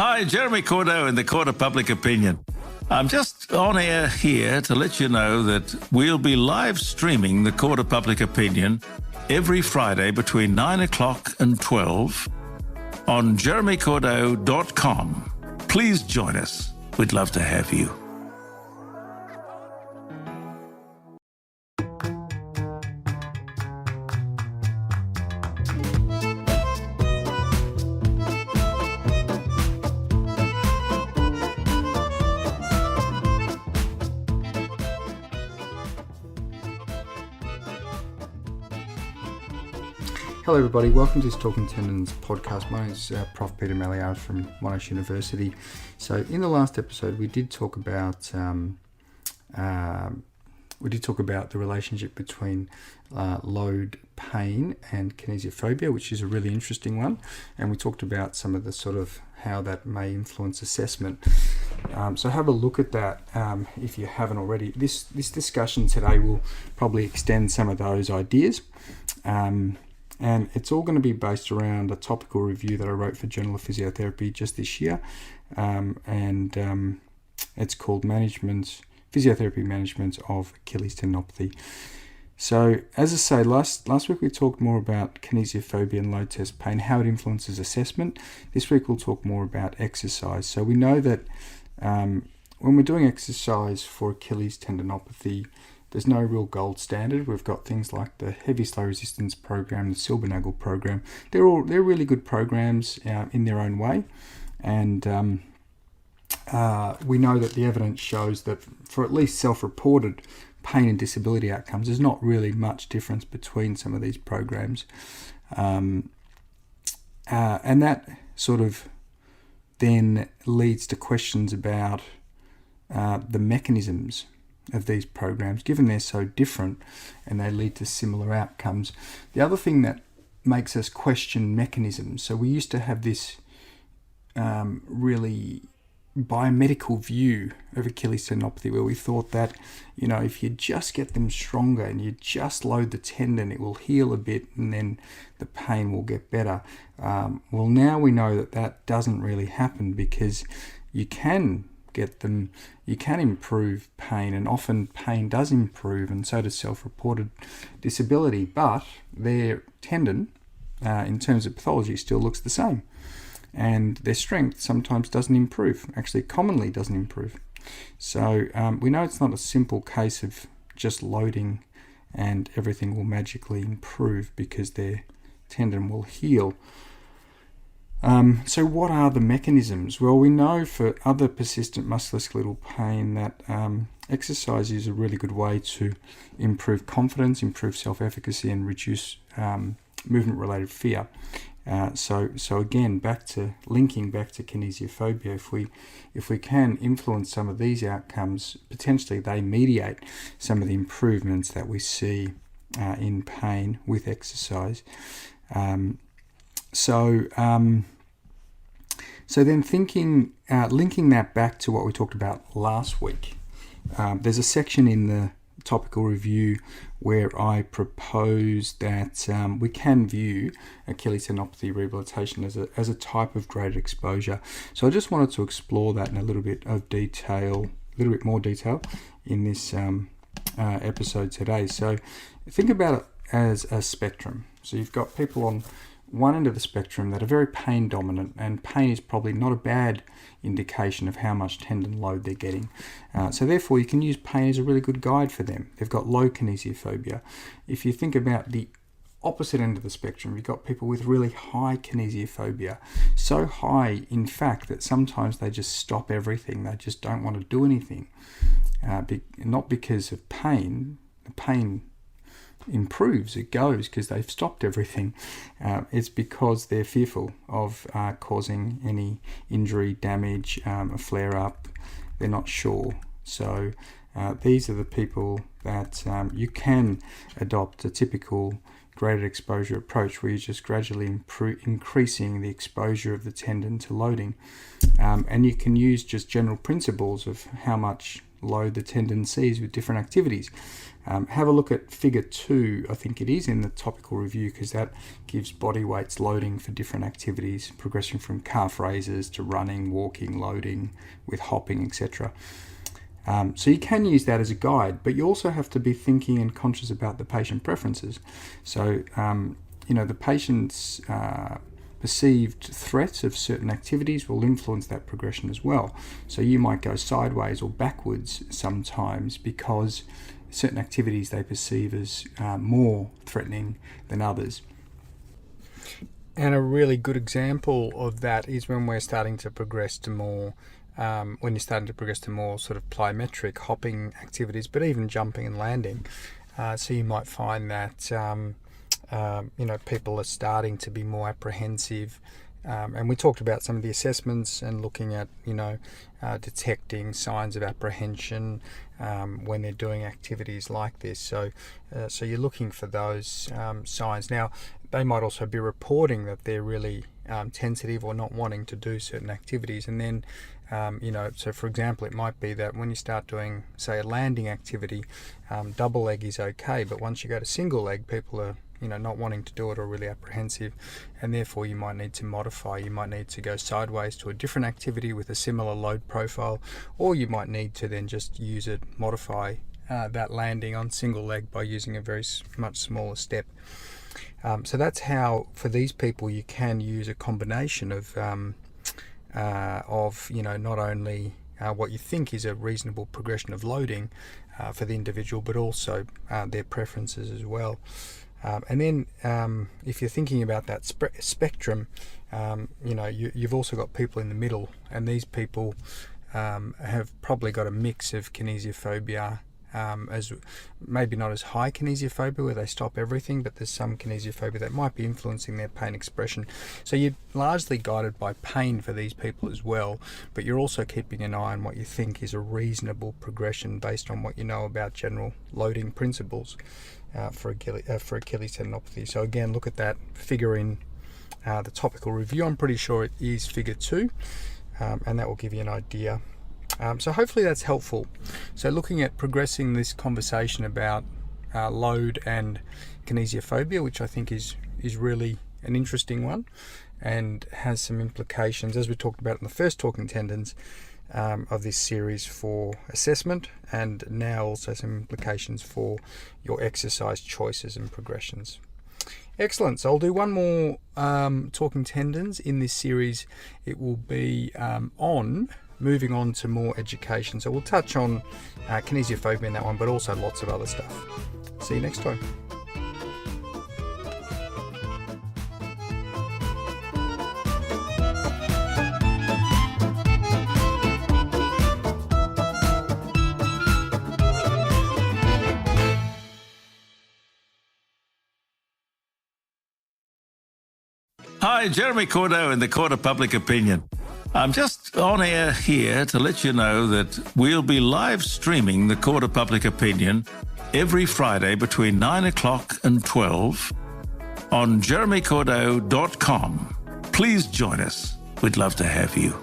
Hi, Jeremy Cordeaux in the Court of Public Opinion. I'm just on air here to let you know that we'll be live streaming the Court of Public Opinion every Friday between 9 o'clock and 12 on jeremycordeaux.com. Please join us. We'd love to have you. Hello everybody, welcome to this Talking Tendons podcast. My name is Prof. Peter Maliar from Monash University. So in the last episode we did talk about the relationship between load pain and kinesiophobia, which is a really interesting one, and we talked about some of the sort of how that may influence assessment. So have a look at that if you haven't already. This discussion today will probably extend some of those ideas. And it's all going to be based around a topical review that I wrote for Journal of Physiotherapy just this year. It's called Physiotherapy Management of Achilles Tendinopathy. So, as I say, last week we talked more about kinesiophobia and load test pain, how it influences assessment. This week we'll talk more about exercise. So we know that when we're doing exercise for Achilles tendinopathy, there's no real gold standard. We've got things like the heavy slow resistance program, the Silbernagel program. They're really good programs in their own way, and we know that the evidence shows that for at least self-reported pain and disability outcomes, there's not really much difference between some of these programs, and that sort of then leads to questions about the mechanisms of these programs, given they're so different and they lead to similar outcomes. The other thing that makes us question mechanisms, so we used to have this really biomedical view of Achilles tendinopathy where we thought that, if you just get them stronger and you just load the tendon, it will heal a bit and then the pain will get better. Well, now we know that doesn't really happen, because you can improve pain, and often pain does improve, and so does self-reported disability, but their tendon, in terms of pathology, still looks the same, and their strength sometimes doesn't improve, actually commonly doesn't improve. So we know it's not a simple case of just loading and everything will magically improve because their tendon will heal. So what are the mechanisms? Well, we know for other persistent musculoskeletal pain that exercise is a really good way to improve confidence, improve self-efficacy, and reduce movement-related fear. So again, linking back to kinesiophobia, if we can influence some of these outcomes, potentially they mediate some of the improvements that we see in pain with exercise. So then linking that back to what we talked about last week, there's a section in the topical review where I propose that we can view Achilles tendinopathy rehabilitation as a type of graded exposure. So I just wanted to explore that in a little bit more detail in this episode today. So think about it as a spectrum. So you've got people on one end of the spectrum that are very pain dominant, and pain is probably not a bad indication of how much tendon load they're getting. So therefore you can use pain as a really good guide for them. They've got low kinesiophobia. If you think about the opposite end of the spectrum, you've got people with really high kinesiophobia. So high, in fact, that sometimes they just stop everything. They just don't want to do anything. Not because of pain. The pain improves, it goes because they've stopped everything. It's because they're fearful of causing any injury, damage, a flare-up. They're not sure. So these are the people that you can adopt a typical graded exposure approach where you're just gradually increasing the exposure of the tendon to loading. And you can use just general principles of how much load the tendon sees with different activities. Have a look at figure 2, I think it is, in the topical review, because that gives body weights loading for different activities, progressing from calf raises to running, walking, loading with hopping, etc. So you can use that as a guide, but you also have to be thinking and conscious about the patient preferences. So, the patient's perceived threats of certain activities will influence that progression as well. So you might go sideways or backwards sometimes because certain activities they perceive as more threatening than others. And a really good example of that is when we're starting to progress to more when you're starting to progress to more sort of plyometric hopping activities, but even jumping and landing. So you might find that people are starting to be more apprehensive. And we talked about some of the assessments and looking at, detecting signs of apprehension when they're doing activities like this. So you're looking for those signs. Now, they might also be reporting that they're really tentative or not wanting to do certain activities. And then, so for example, it might be that when you start doing, say, a landing activity, double leg is okay, but once you go to single leg, people are not wanting to do it or really apprehensive, and therefore you might need to modify. You might need to go sideways to a different activity with a similar load profile, or you might need to then just modify that landing on single leg by using a very much smaller step. So that's how, for these people, you can use a combination of not only what you think is a reasonable progression of loading for the individual, but also their preferences as well. And then if you're thinking about that spectrum, you've also got people in the middle, and these people have probably got a mix of kinesiophobia, as maybe not as high kinesiophobia where they stop everything, but there's some kinesiophobia that might be influencing their pain expression. So you're largely guided by pain for these people as well, but you're also keeping an eye on what you think is a reasonable progression based on what you know about general loading principles for Achilles tendinopathy. So again, look at that figure in the topical review. I'm pretty sure it is figure 2, and that will give you an idea. So hopefully that's helpful. So looking at progressing this conversation about load and kinesiophobia, which I think is really an interesting one and has some implications, as we talked about in the first Talking Tendons of this series, for assessment, and now also some implications for your exercise choices and progressions. Excellent. So I'll do one more Talking Tendons in this series. It will be moving on to more education. So we'll touch on kinesiophobia in that one, but also lots of other stuff. See you next time. Hi, Jeremy Cordeaux in the Court of Public Opinion. I'm just on air here to let you know that we'll be live streaming the Court of Public Opinion every Friday between 9 o'clock and 12 on jeremycordeaux.com. Please join us. We'd love to have you.